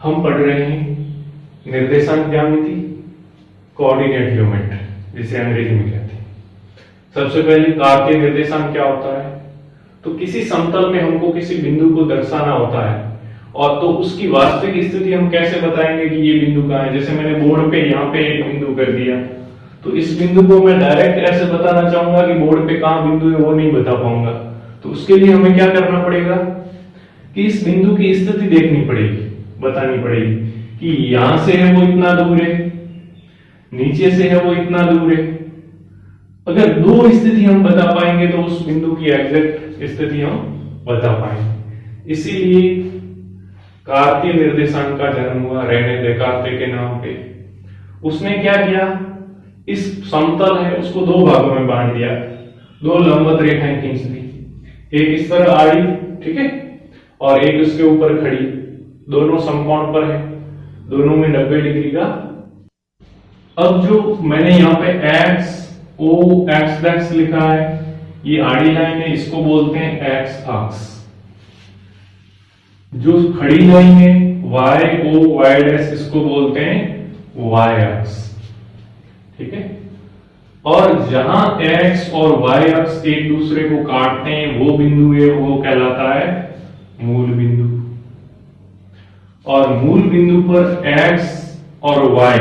हम पढ़ रहे हैं निर्देशांक ज्यामिति, कोऑर्डिनेट ज्योमेट्री, जिसे अंग्रेजी में कहते हैं। सबसे पहले कार्तीय निर्देशांक क्या होता है? तो किसी समतल में हमको किसी बिंदु को दर्शाना होता है, और तो उसकी वास्तविक स्थिति हम कैसे बताएंगे कि ये बिंदु कहाँ है। जैसे मैंने बोर्ड पे यहाँ पे एक बिंदु कर दिया, तो इस बिंदु को मैं डायरेक्ट ऐसे बताना चाहूंगा कि बोर्ड पे कहाँ बिंदु है वो नहीं बता पाऊंगा। तो उसके लिए हमें क्या करना पड़ेगा कि इस बिंदु की स्थिति देखनी पड़ेगी, बतानी पड़ेगी कि यहां से है वो इतना दूर है, नीचे से है वो इतना दूर है। अगर दो स्थिति हम बता पाएंगे तो उस बिंदु की एग्जैक्ट स्थिति हम बता पाएंगे। इसीलिए कार्तीय निर्देशांक का जन्म हुआ रेने देकार्ते के नाम पे। उसने क्या किया, इस समतल है उसको दो भागों में बांट दिया, दो लंबवत रेखाएं खींच दी, एक इस तरह आड़ी, ठीक है, और एक उसके ऊपर खड़ी, दोनों समकोण पर है, दोनों में 90 डिग्री का। अब जो मैंने यहाँ पे एक्स ओ एक्स लिखा है, ये आड़ी लाइन है, इसको बोलते हैं एक्स अक्ष। जो खड़ी लाइन है वाई ओ वाई डैश, इसको बोलते हैं वाई अक्ष, ठीक है। और जहां एक्स और वाई अक्ष एक दूसरे को काटते हैं वो बिंदु है, वो कहलाता है मूल बिंदु। और मूल बिंदु पर एक्स और वाई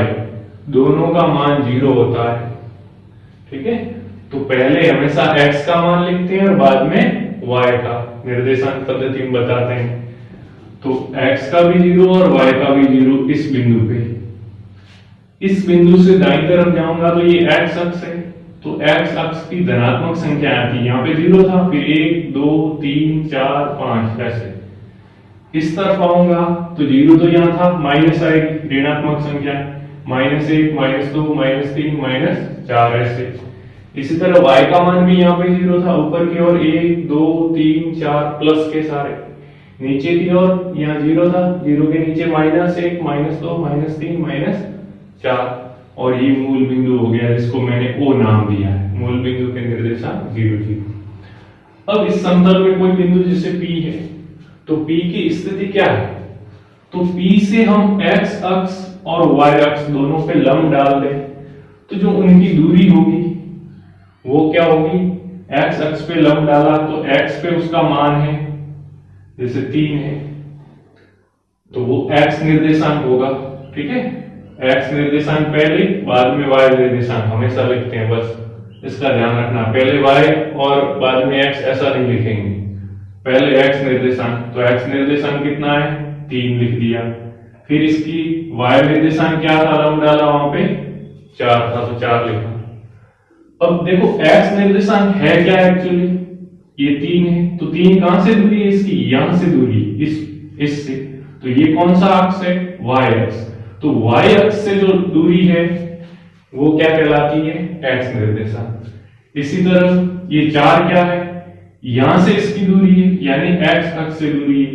दोनों का मान 0 होता है, ठीक है। तो पहले हमेशा एक्स का मान लिखते हैं और बाद में वाई का, निर्देशांक पद्धति में बताते हैं। तो एक्स का भी 0 और वाई का भी 0 इस बिंदु पे। इस बिंदु से दाईं तरफ जाऊंगा तो ये एक्स अक्ष है, तो एक्स अक्ष की धनात्मक संख्या आती है, यहाँ पे 0 था, फिर 1 2 3 4 5 ऐसे। इस तरफ आऊंगा तो 0 तो यहाँ था, माइनस आएगी ऋणात्मक संख्या, -1 -2 -3 -4 ऐसे। इसी तरह y का मान भी यहाँ पे 0 था, ऊपर की ओर 1 2 3 4 प्लस के सारे, नीचे की ओर यहाँ 0 था, 0 के नीचे -1 -2 -3 -4, और ये मूल बिंदु हो गया जिसको मैंने O नाम दिया है। मूल बिंदु के निर्देशांक 0 0। अब इस समतल में कोई बिंदु जैसे P है, तो P की स्थिति क्या है? तो P से हम x अक्ष और y अक्ष दोनों पे लंब डाल दें, तो जो उनकी दूरी होगी वो क्या होगी? x अक्ष पे लंब डाला तो x पे उसका मान है, जैसे 3 है, तो वो x निर्देशांक होगा, ठीक है। x निर्देशांक पहले, बाद में y निर्देशांक हमेशा लिखते हैं, बस इसका ध्यान रखना। पहले y और बाद में x ऐसा नहीं लिखेंगे, पहले x निर्देशांक। तो x निर्देशांक कितना है? 3 लिख दिया। फिर इसकी y निर्देशांक क्या था, लंब डाला वहां पे 4 था, तो 4 लिखा। अब देखो x निर्देशांक है क्या एक्चुअली? ये 3 है, तो 3 कहां से दूरी है इसकी? यहां से दूरी, इससे। तो ये कौन सा अक्ष है? y अक्ष। तो y अक्ष से जो दूरी है वो क्या कहलाती है? x निर्देशांक। इसी तरह ये 4 क्या है? यहां से इसकी दूरी है, यानी x अक्ष से दूरी है,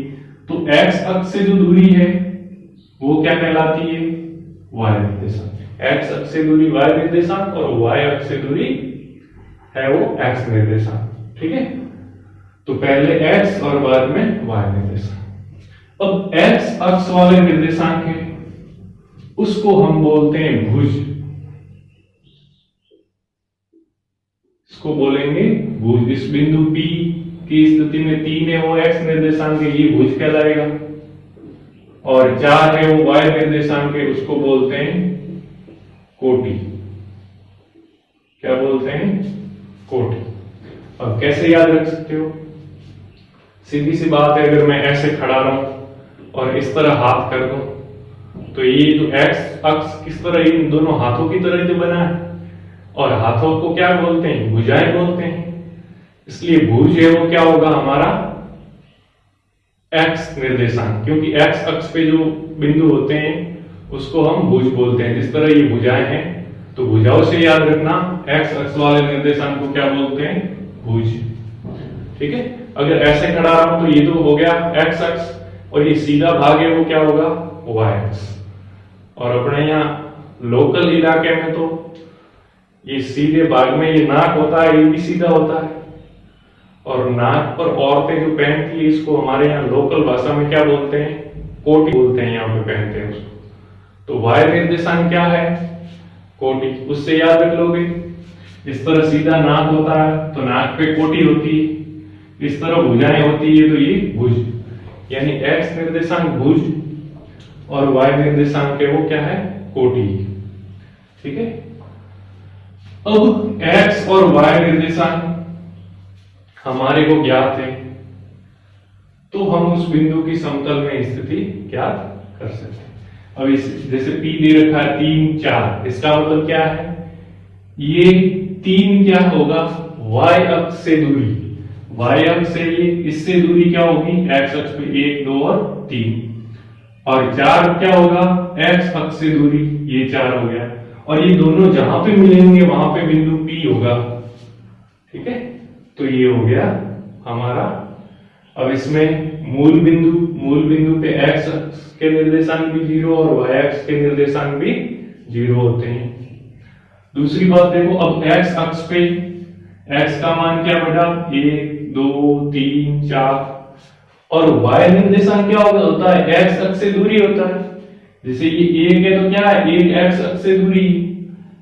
तो x अक्ष से जो दूरी है वो क्या कहलाती है? y निर्देशांक। x अक्ष से दूरी y निर्देशांक और y अक्ष से दूरी है वो x निर्देशांक, ठीक है। तो पहले x और बाद में y निर्देशांक। अब x अक्ष वाले निर्देशांक है उसको हम बोलते हैं भुज, इसको बोलेंगे भुज। इस बिंदु P की स्थिति में 3 है वो x निर्देशांक है, ये भुज कहलाएगा, और 4 है वो y निर्देशांक है, उसको बोलते हैं कोटि। क्या बोलते हैं? कोटि। अब कैसे याद रख सकते हो? सीधी सी बात है, अगर मैं ऐसे खड़ा रहूं और इस तरह हाथ कर दूं, तो ये जो x अक्ष किस तरह, इन दोनों हाथों की तरह जो बना है, और हाथों को क्या बोलते हैं? भुजाएं बोलते हैं। इसलिए भुज है वो क्या होगा हमारा? x निर्देशांक, क्योंकि x अक्ष पे जो बिंदु होते हैं उसको हम भुज बोलते हैं। जिस तरह ये भुजाएं हैं, तो भुजाओं से याद रखना, x अक्ष वाले निर्देशांक को क्या बोलते हैं? भुज, ठीक है। अगर ऐसे खड़ा रहा हूं तो ये तो हो गया x अक्ष, और ये सीधा भाग है वो क्या होगा? y अक्ष। और अपने यहाँ लोकल इलाके में तो ये सीधे भाग में ये नाक होता है, ये भी सीधा होता है, और नाक पर औरतें जो पहनती है इसको हमारे यहाँ लोकल भाषा में क्या बोलते हैं? कोटि बोलते हैं, यहाँ पे पहनते हैं उसको। तो y निर्देशांक क्या है? कोटि। उससे याद रख लोगे, इस तरह सीधा नाक होता है तो नाक पे कोटि होती है, इस तरह भुजाएं होती है तो ये भुज, यानी x निर्देशांक भुज और y निर्देशांक है वो क्या है? कोटि। ठीक है। अब x और y निर्देशांक हमारे को ज्ञात है, तो हम उस बिंदु की समतल में स्थिति ज्ञात कर सकते हैं। अब इस जैसे P दे रखा है 3, 4, इसका मतलब क्या है? ये 3 क्या होगा? y अक्ष से दूरी, y अक्ष से ये इससे दूरी क्या होगी? x अक्ष पे 1, 2 और 3, और 4 क्या होगा? x अक्ष से दूरी, ये 4 हो गया, और ये दोनों जहां पे मिलेंगे वहां पे बिंदु P होगा। ठीक है, तो ये हो गया हमारा। अब इसमें मूल बिंदु पे x अक्ष के निर्देशांक भी 0 और y अक्ष के निर्देशांक भी 0 होते हैं। दूसरी बात देखो, अब x अक्ष पे x का मान क्या बेटा? 1, 2, 3, 4, और y निर्देशांक क्या होता है? x अक्ष से दूरी होता है। जैसे ये 1 है तो क्या है? 1 x अक्ष से दूरी,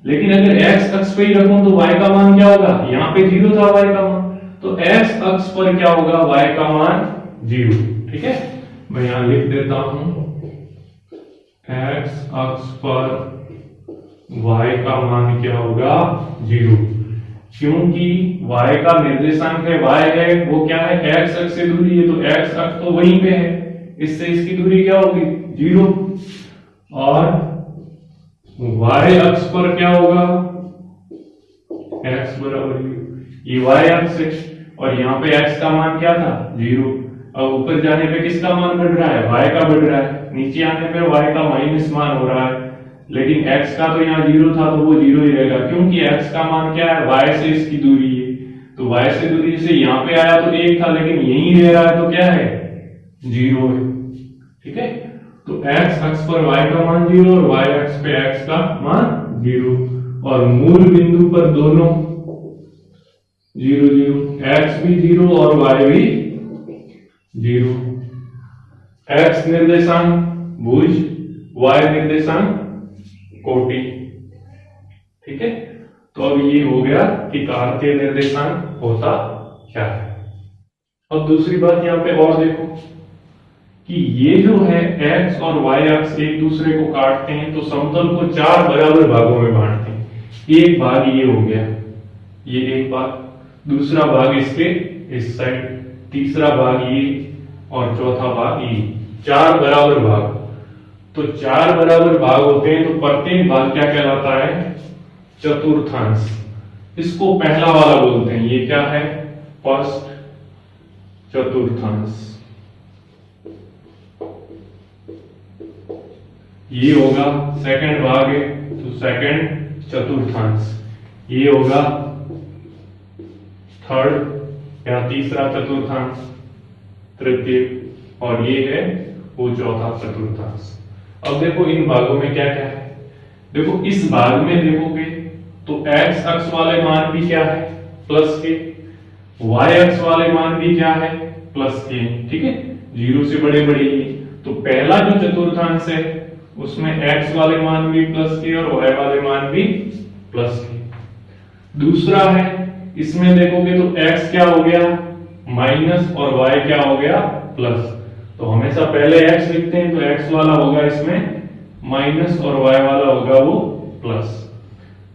लेकिन अगर x अक्ष पे ही रखूं तो y का मान क्या होगा? यहाँ पे 0 था y का मान, तो x अक्ष पर क्या होगा? y का मान 0। ठीक है, मैं यहां लिख देता हूं, x अक्ष पर y का मान क्या होगा? 0, क्योंकि y का निर्देशांक है, y है वो क्या है? x अक्ष से दूरी है, तो x अक्ष तो वहीं पे है, इससे इसकी दूरी क्या होगी? 0, और y अक्ष पर क्या होगा? x बराबर 0, ये y अक्ष है, और यहाँ पे x का मान क्या था? 0। अब ऊपर जाने पे किसका मान बढ़ रहा है? y का बढ़ रहा है, नीचे आने पे y का माइनस मान हो रहा है, लेकिन x का तो यहाँ 0 था तो वो 0 ही रहेगा, क्योंकि x का मान क्या है? y से इसकी दूरी है, तो y से दूरी से यहाँ पे आया तो 1 था, लेकिन यहीं रह रहा है तो क्या है? 0 है। ठीक है, तो x अक्ष पर y का मान 0 और y अक्ष पे x का मान 0, और मूल बिंदु पर दोनों 0, 0, x भी 0 और y भी 0। x निर्देशांक भुज, y निर्देशांक कोटि। ठीक है, तो अब ये हो गया कि कार्तीय निर्देशांक होता क्या है। अब दूसरी बात यहाँ पे और देखो कि ये जो है x और y अक्ष एक दूसरे को काटते हैं तो समतल को 4 बराबर भागों में बांटते हैं। एक भाग ये हो गया, ये एक भाग, दूसरा भाग इसके इस साइड, तीसरा भाग ये, और चौथा भाग ये, 4 बराबर भाग। तो 4 बराबर भाग होते हैं, तो प्रत्येक भाग क्या कहलाता है? चतुर्थांश। इसको पहला वाला बोलते हैं, ये क्या है? फर्स्ट चतुर्थांश। ये होगा सेकंड भाग है तो सेकंड चतुर्थांश, ये होगा थर्ड या तीसरा चतुर्थांश, तृतीय, और ये है वो चौथा चतुर्थांश। अब देखो इन भागों में क्या क्या है। देखो इस भाग में देखोगे तो x अक्ष वाले मान भी क्या है? प्लस के, y अक्ष वाले मान भी क्या है? प्लस के। ठीक है, 0 से बड़े बड़े ही। तो पहला जो चतुर्थांश है उसमें x वाले मान भी प्लस के और y वाले मान भी प्लस के। दूसरा है, इसमें देखोगे तो x क्या हो गया? माइनस, और y क्या हो गया? प्लस। तो हमेशा पहले x लिखते हैं तो x वाला होगा इसमें माइनस और y वाला होगा वो प्लस।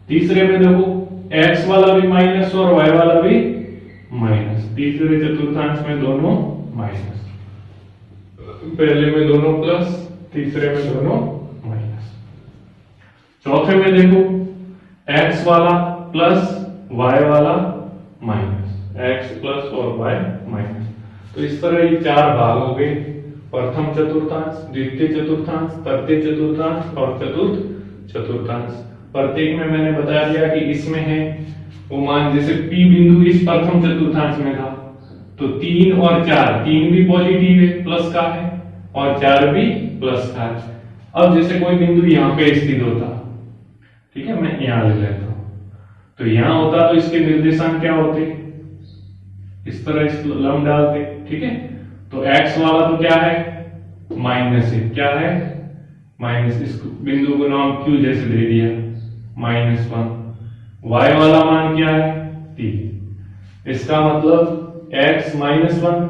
तीसरे में देखो x वाला भी माइनस और y वाला भी माइनस। तीसरे चतुर्थांश में दोनों माइनस, पहले में दोनों प्लस, तीसरे में दोनों माइनस। चौथे में देखो x वाला प्लस, y वाला माइनस, x प्लस और y माइनस। तो इस तरह ये 4 भाग हो गए, प्रथम चतुर्थांश, द्वितीय चतुर्थांश, तृतीय चतुर्थांश और चतुर्थ चतुर्थांश। प्रत्येक में मैंने बता दिया कि इसमें है वो मान, जैसे P बिंदु इस प्रथम चतुर्थांश में था तो 3 और 4, 3 भी पॉजिटिव है, प्लस का है, और 4 भी प्लस का है। अब जैसे कोई बिंदु यहाँ पे स्थित होता, ठीक है, मैं यहाँ ले लेता हूं, तो यहाँ होता तो इसके निर्देशांक क्या होते? इस तरह इस लंब डालते। ठीक है, तो x वाला तो क्या है? -1 क्या है, माइनस, इस बिंदु को नाम Q जैसे दे दिया, -1। y वाला मान क्या है, 3। इसका मतलब x -1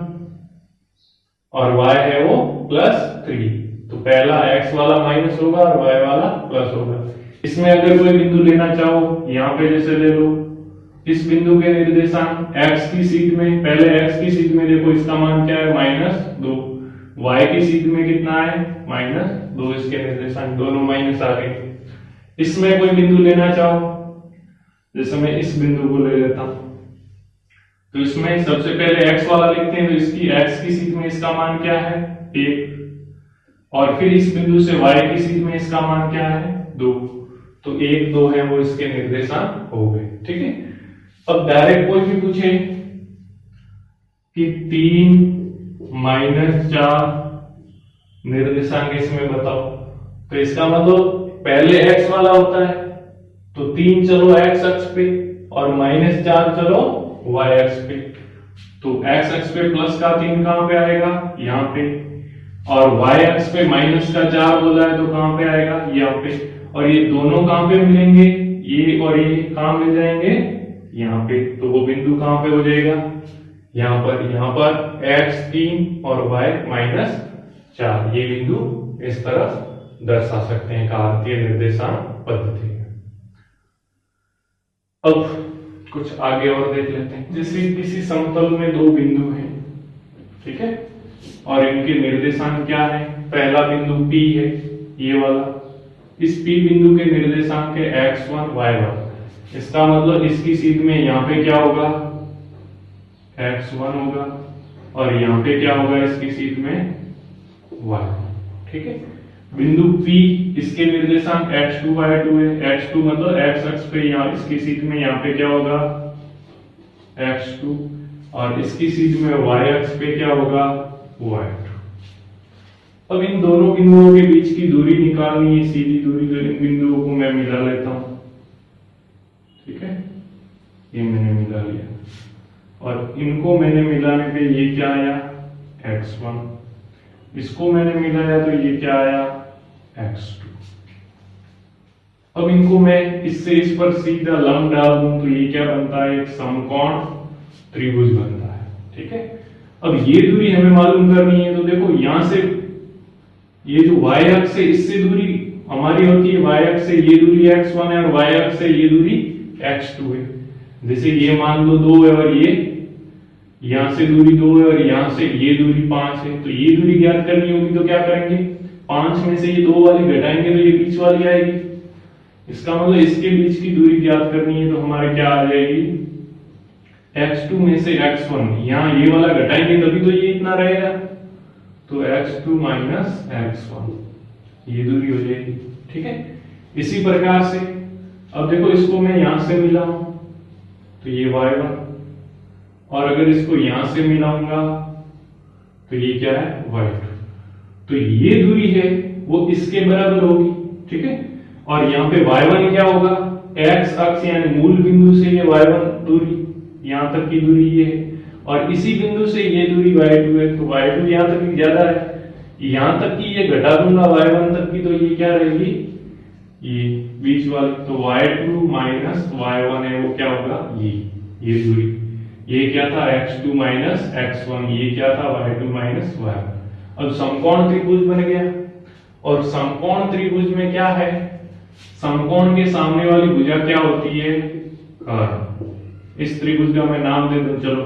और y है वो +3। तो पहला x वाला माइनस होगा और y वाला प्लस होगा। इसमें अगर कोई बिंदु लेना चाहो, यहां पे जैसे ले लो, इस बिंदु के निर्देशांक x की सीध में, पहले x की सीध में देखो इसका मान क्या है, -2। y की सीध में कितना है, -2। इसके निर्देशांक दोनों माइनस आ गए। इसमें कोई बिंदु लेना चाहो, जैसे मैं इस बिंदु को ले लेता हूं, तो इसमें सबसे पहले x वाला लिखते हैं, तो इसकी x की सीध में इसका मान क्या है, 1। और फिर इस बिंदु से y की सीध में इसका मान क्या है, 2। तो 1, 2 है वो इसके निर्देशांक हो गए। ठीक है, अब डायरेक्ट कोई भी पूछे कि 3 - 4 निर्देशांक इसमें बताओ, तो इसका मतलब पहले x वाला होता है, तो 3 चलो x अक्ष पे और -4 चलो y अक्ष पे। तो x अक्ष पे प्लस का 3 कहां पे आएगा, यहां पे, और y अक्ष पे -4 बोला है तो कहां पे आएगा, यहाँ पे। और ये दोनों कहां पे मिलेंगे, ये और ये कहां मिल जाएंगे, यहाँ पे। तो वो बिंदु कहां पे हो जाएगा, यहाँ पर x 3 और y -4, ये बिंदु इस तरह दर्शा सकते हैं कार्तीय निर्देशांक पद्धति में। अब कुछ आगे और देख लेते हैं। जैसे किसी समतल में दो बिंदु हैं, ठीक है, और इनके निर्देशांक क्या है, पहला बिंदु P है, ये वाला। इस P बिंदु के निर्देशांक है x1 y1। इसका मतलब इसकी सीध में यहाँ पे क्या होगा, x1 होगा, और यहाँ पे क्या होगा इसकी सीध में y। ठीक है, बिंदु P, इसके निर्देशांक x2 y2 है। x2 मतलब x अक्ष पे, यहाँ इसकी सीध में यहाँ पे क्या होगा, x2, और इसकी सीध में y अक्ष पे क्या होगा, y2। अब इन दोनों बिंदुओं के बीच की दूरी निकालनी है, सीधी दूरी। तो इन बिंदुओं को मैं मिला लेता हूं, ठीक है, ये मैंने मिला लिया, और इनको मैंने मिलाने पे ये क्या आया, x1। इसको मैंने मिलाया तो ये क्या आया, x2। अब इनको मैं इससे इस पर सीधा लंब डाल दूं तो ये क्या बनता है, एक समकोण त्रिभुज बनता है। ठीक है, अब ये दूरी हमें मालूम करनी है, तो देखो यहां से ये जो y अक्ष से इससे दूरी हमारी होती है, y अक्ष से ये दूरी x1 है और y अक्ष से ये दूरी x2 है। जैसे ये मान लो 2 है और ये यहां से दूरी 2 है और यहां से ये दूरी 5 है, तो ये दूरी ज्ञात करनी होगी। तो क्या करेंगे, 5 में से ये 2 वाली घटाएंगे तो ये बीच वाली आएगी। इसका मतलब इसके बीच की दूरी ज्ञात करनी है, तो हमारे क्या आ जाएगी, x2 में से x1, यहाँ ये वाला घटाएंगे तभी तो ये इतना रहेगा, तो x2 - x1 ये दूरी हो जाएगी। ठीक है, इसी प्रकार से अब देखो इसको मैं यहां से मिलाऊं तो ये y1, और अगर इसको यहां से मिलाऊंगा तो ये क्या है, y2। तो ये दूरी है वो इसके बराबर होगी। ठीक है, और यहाँ पे y1 क्या होगा, x अक्ष यानी मूल बिंदु से ये y1 दूरी, यहां तक की दूरी ये है, और इसी बिंदु से ये दूरी y2 है, तो y2 यहां तक की ज्यादा है, यहां तक की ये घटा दूंगा y1 तक की, तो ये क्या रहेगी, ये बीच वाली। तो y2 - y1 है वो क्या होगा, ये दूरी, ये क्या था, x2 - x1, ये क्या था, y2 - y1। अब समकोण त्रिभुज बन गया, और समकोण त्रिभुज में क्या है, समकोण के सामने वाली भुजा क्या होती है, कर्ण। इस त्रिभुज का मैं नाम दे दूं, चलो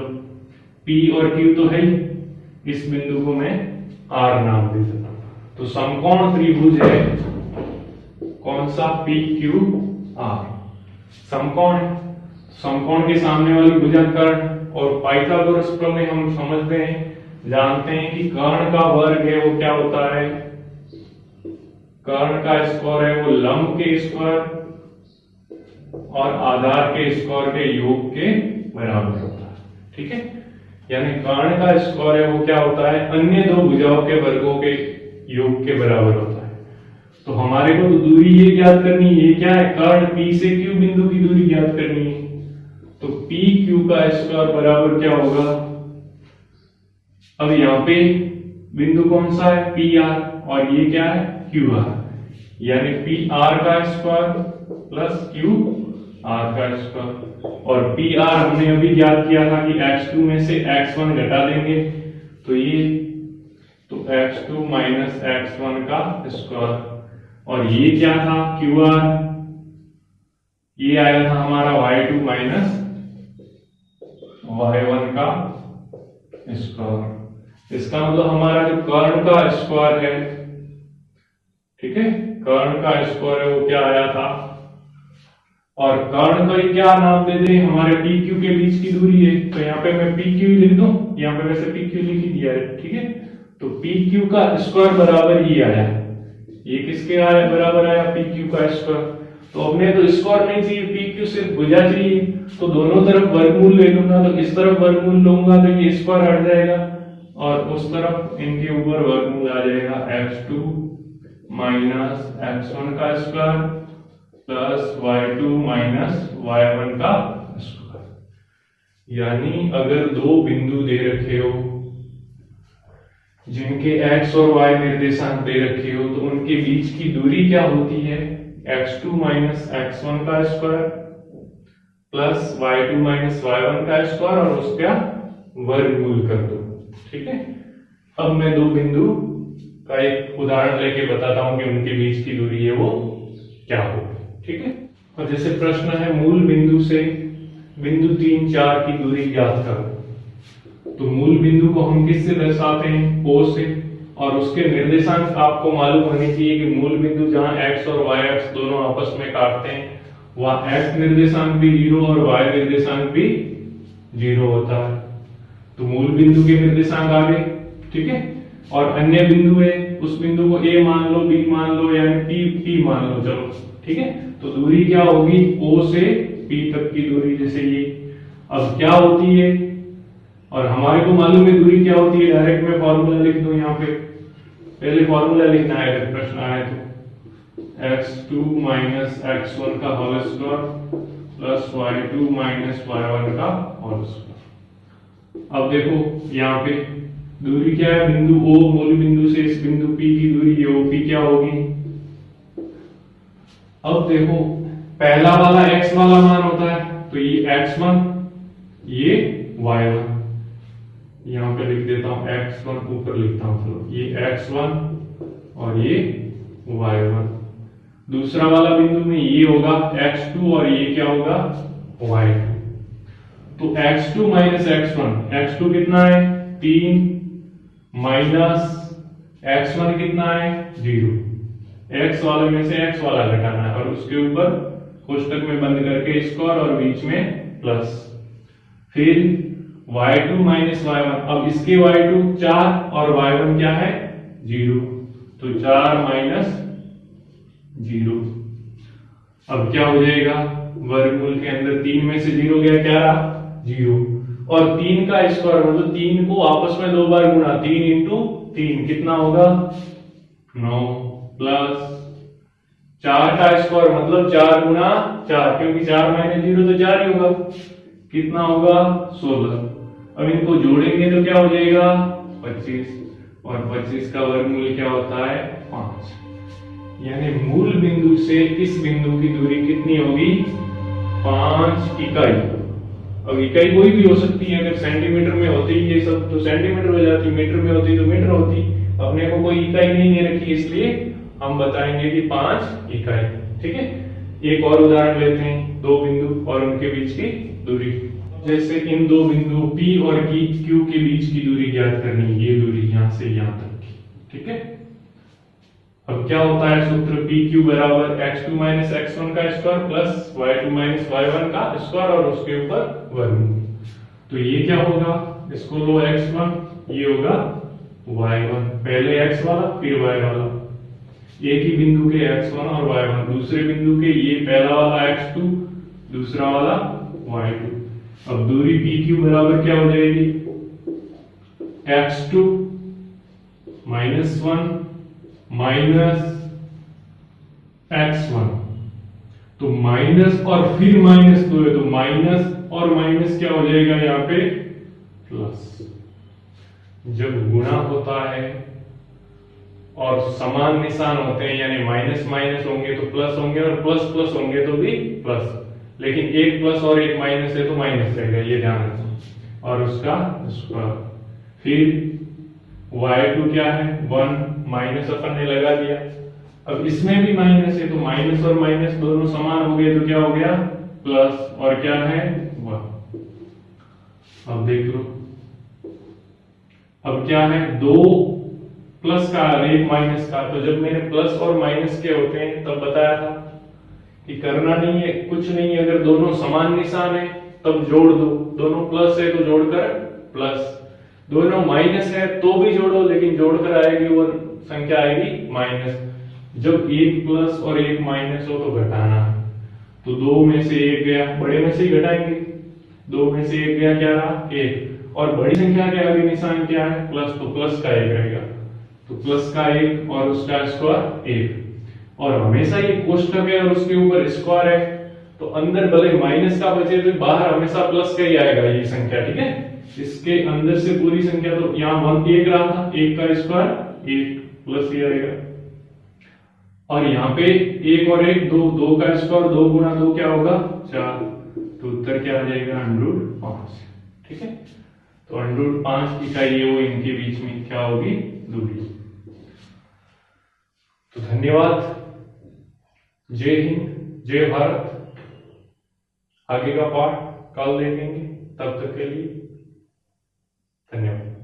P और Q तो है ही, इस बिंदु को मैं R नाम दे देता हूं। तो समकोण त्रिभुज है कौन सा, PQR, समकोण है। समकोण के सामने वाली भुजा कर्ण, और पाइथागोरस प्रमेय हम समझते हैं, जानते हैं कि कर्ण का वर्ग है वो क्या होता है, कर्ण का स्क्वायर है वो लंब के स्क्वायर और आधार के स्क्वायर के योग के बराबर होता है। ठीक है, यानी कर्ण का स्क्वायर है वो क्या होता है, अन्य दो भुजाओं के वर्गों के योग के बराबर होता है। तो हमारे को तो दूरी ये ज्ञात करनी है, ये क्या है, कर्ण P से Q बिंदु की दूरी ज्ञात करनी है। तो PQ का स्क्वायर बराबर क्या होगा, अब यहाँ पे बिंदु कौन सा है, पी आर, और ये क्या है, क्यू आर, यानी पी आर का स्क्वायर प्लस क्यू आर का स्क्वायर। और पी आर हमने अभी ज्ञात किया था कि x2 में से x1 घटा देंगे तो ये, तो x2 माइनस x1 का स्क्वायर, और ये क्या था, क्यू आर, ये आया था हमारा y2 माइनस y1 का स्क्वायर। इसका मतलब हमारा जो कर्ण का स्क्वायर है, ठीक है, कर्ण का स्क्वायर है वो क्या आया था, और कर्ण का ये क्या नाम दे दें, हमारे पी क्यू के बीच की दूरी है, तो यहाँ पे मैं पी क्यू लिख दूं, यहाँ पे वैसे पी क्यू लिख ही दिया है, ठीक है। तो पी क्यू का स्क्वायर बराबर ये आया, ये किसके आया, बराबर आया पी क्यू का स्क्वायर। तो अपने तो स्क्वायर नहीं चाहिए, पी क्यू सिर्फ भुजा चाहिए, तो दोनों तरफ वर्गमूल ले लूंगा, तो इस तरफ वर्गमूल लूंगा तो ये स्क्वायर हट जाएगा, और उस तरफ इनके ऊपर वर्गमूल आ जाएगा, x2 माइनस x1 का square plus y2 minus y1 का स्क्वायर। यानी अगर दो बिंदु दे रखे हो जिनके x और y निर्देशांक दे रखे हो, तो उनके बीच की दूरी क्या होती है, x2 माइनस x1 का square plus y2 minus y1 का स्क्वायर, और उसका वर्गमूल कर दो, ठीक है। अब मैं दो बिंदु का एक उदाहरण लेके बताता हूं कि उनके बीच की दूरी है वो क्या होगी, ठीक है। और जैसे प्रश्न है, मूल बिंदु से बिंदु 3, 4 की दूरी ज्ञात करो, तो मूल बिंदु को हम किससे दर्शाते हैं, O से, और उसके निर्देशांक आपको मालूम होने चाहिए कि मूल बिंदु जहां x और y अक्ष दोनों आपस में काटते हैं वहां x निर्देशांक भी 0 और y निर्देशांक भी 0 होता है। तो मूल बिंदु के निर्देशांक आ गए, ठीक है। और अन्य बिंदु है, उस बिंदु को a मान लो, b मान लो, यानी p मान लो, चलो, ठीक है। तो दूरी क्या होगी, O से P तक की दूरी, जैसे ये। अब क्या होती है, और हमारे को मालूम है दूरी क्या होती है, डायरेक्ट मैं फॉर्मूला लिख दूं, यहाँ पे पहले फॉर्मूला लिखना है अगर प्रश्न आए तो, x2 माइनस x1 का whole square plus y2 minus y1 का होल स्क्वायर। अब देखो यहाँ पे दूरी क्या है, बिंदु O, मूल बिंदु से इस बिंदु P की दूरी ये OP क्या होगी। अब देखो पहला वाला x वाला मान होता है, तो ये x1, ये y1, यहां पे लिख देता हूं x1, ऊपर लिखता हूं, चलो, ये x1 और ये y1। दूसरा वाला बिंदु में ये होगा x2 और ये क्या होगा, y2। तो x2 माइनस x1, x2 कितना है 3, माइनस x1 कितना है 0, x वाले में से x वाला घटाना है, और उसके ऊपर कोष्टक में बंद करके स्क्वायर और बीच में प्लस, फिर y2 माइनस y1, अब इसके y2 4 और y1 क्या है 0, तो 4 माइनस 0। अब क्या हो जाएगा, वर्गमूल के अंदर 3 में से 0 गया, क्या रहा 0, और 3 का स्क्वायर मतलब 3 को आपस में 2 बार गुणा, 3 इंटू 3 कितना होगा 9, प्लस 4 का स्क्वायर मतलब 4 गुणा 4, क्योंकि 4 माइनस 0 तो 4 ही होगा, कितना होगा 16। अब इनको जोड़ेंगे तो क्या हो जाएगा 25, और 25 का वर्गमूल क्या होता है 5। यानी मूल बिंदु से इस बिंदु की दूरी कितनी होगी 5 इकाई। अब इकाई कोई भी हो सकती है, अगर सेंटीमीटर में होती ये सब तो सेंटीमीटर हो जाती, मीटर में होती तो मीटर होती, अपने को कोई इकाई नहीं दे रखी, इसलिए हम बताएंगे कि 5 इकाई, ठीक है। एक और उदाहरण लेते हैं, दो बिंदु और उनके बीच की दूरी। जैसे इन दो बिंदु P और Q के बीच की दूरी ज्ञात करनी है, ये दूरी यहां से यहां तक की, ठीक है। अब क्या होता है सूत्र, PQ बराबर x2 माइनस x1 का square plus y2 minus y1 का स्क्वायर और उसके ऊपर वर्गमूल। तो ये क्या होगा, इसको लो x1, ये होगा y1, पहले x वाला फिर y वाला, एक ही बिंदु के x1 और y1, दूसरे बिंदु के ये पहला वाला x2, दूसरा वाला y2। अब दूरी PQ बराबर क्या हो जाएगी, x2 माइनस 1 माइनस x1, तो माइनस और फिर माइनस 2 है, तो माइनस और माइनस क्या हो जाएगा यहाँ पे प्लस। जब गुणा होता है और समान निशान होते हैं, यानी माइनस माइनस होंगे तो प्लस होंगे और प्लस प्लस होंगे तो भी प्लस, लेकिन एक प्लस और एक माइनस है तो माइनस रहेगा, ये ध्यान रखो। और उसका स्क्वायर, फिर y2 क्या है 1 माइनस अपन ने लगा दिया। अब इसमें भी माइनस है तो माइनस और माइनस दोनों समान हो गए तो क्या हो गया प्लस, और क्या है 1। अब देख लो, अब क्या है 2 प्लस का और 1 माइनस का। तो जब मैंने प्लस और माइनस के होते हैं तब बताया था कि करना नहीं है, कुछ नहीं है, अगर दोनों समान निशान है तब जोड़ दो, दोनों प्लस है तो जोड़कर प्लस, दोनों माइनस है तो भी जोड़ो, लेकिन जोड़कर आएगी वो संख्या आएगी माइनस। जब एक प्लस और एक माइनस हो तो घटाना, तो 2 में से 1 गया, बड़े में से ही घटाएंगे, 2 में से 1 गया, क्या रहा 1, और बड़ी संख्या के आगे निशान क्या है प्लस, तो प्लस का 1 रहेगा, तो प्लस का 1 और उसका स्क्वायर 1। और हमेशा ये कोष्ठक है और उसके ऊपर स्क्वायर है, तो अंदर भले माइनस का बचे तो बाहर हमेशा प्लस का ही आएगा ये संख्या, ठीक है। इसके अंदर से पूरी संख्या, तो यहाँ 1 रहा था, 1 का स्क्वायर 1 प्लस ही आएगा, और यहाँ पे 1 और 1 2, 2 का स्क्वायर 2 गुना 2 क्या होगा 4, तो उत्तर क्या आ जाएगा √5, ठीक है। तो √5 इकाई वो इनके बीच में क्या होगी दूरी। तो धन्यवाद, जय हिंद, जय भारत। आगे का पाठ कल देखेंगे, तब तक के लिए धन्यवाद।